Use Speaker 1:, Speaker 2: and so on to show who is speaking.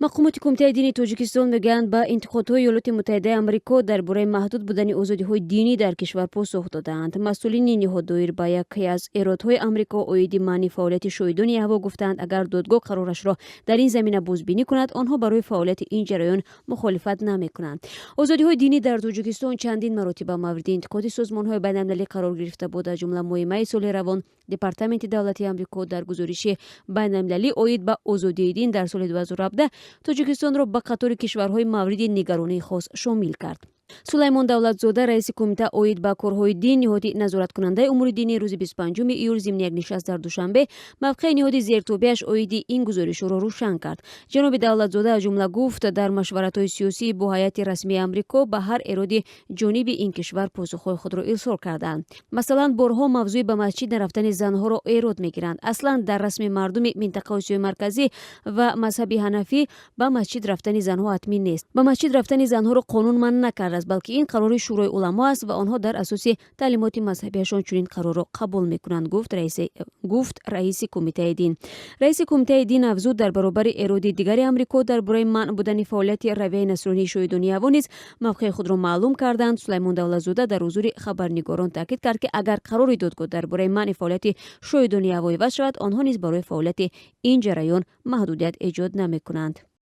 Speaker 1: мақомоти кумитаи дини Тоҷикистон мегӯянд ба интиқодҳои Иёлоти Муттаҳидаи Амрико дар бораи маҳдуд будани озодиҳои динӣ дар кишвар посух доданд. Масъулини ниҳод доир ба яке аз эродҳои Амрико оиди маъни фаъолияти шоҳидони Яҳво гуфтанд, агар додгоҳ қарорашро дар ин замина бозбинӣ кунад, онҳо барои фаъолияти ин ҷараён мухолифат намекунанд. Озодиҳои динӣ дар Тоҷикистон чандин маротиба мавриди интиқоди созмонҳои байналмилалӣ қарор гирифта буд. Аз ҷумла моҳи майи соли равон Департаменти давлати Амрико дар гузориши байналмилалӣ оид ба озодии дин дар соли 2017 Тоҷикистонро ба қатори кишварҳои мавриди нигаронии хос шомил кард. Сулаймон Давлатзода, раиси кумита оид ба корҳои дин, ниҳоди назораткунандаи умури динӣ, рӯзи 25 июл зимни як нишаст дар Душанбе мавқеи ниҳоди зертобиаш оиди ин гузоришро рӯшан кард. ҷаноби Давлатзода аз ҷумла гуфт, дар машваратҳои сиёсӣ бо ҳайати расмии Амрико ба ҳар эроди ҷониби ин кишвар посухҳои худро изҳор карданд. Масалан, борҳо мавзӯи ба масҷид нарафтани занҳоро эрод мегиранд. Аслан дар расми мардуми минтақаи Осиёи марказӣ ва мазҳаби ҳанафӣ ба масҷид рафтани занҳо ҳатмӣ нест. Ба масҷид рафтани занҳоро қонун манъ накард, балки ин қарори шӯрои уламо аст ва онҳо дар асоси таълимоти мазҳабиашон чунин қарорро қабул мекунанд, гуфт раиси кумитаи дин. Раиси кумитаи дин афзуд, дар баробари эроди дигари Амрико дар бораи манъ будани фаъолияти равияи насронии шоҳидони Яҳво низ мавқеи худро маълум карданд. Сулаймон Давлатзода дар ҳузури хабарнигорон таъкид кард, ки агар қарори додгоҳ дар бораи манъи фаъолияти шоҳидони Яҳво иваз шавад, онҳо низ барои фаъолияти ин ҷараён маҳдудият эҷод намекунанд.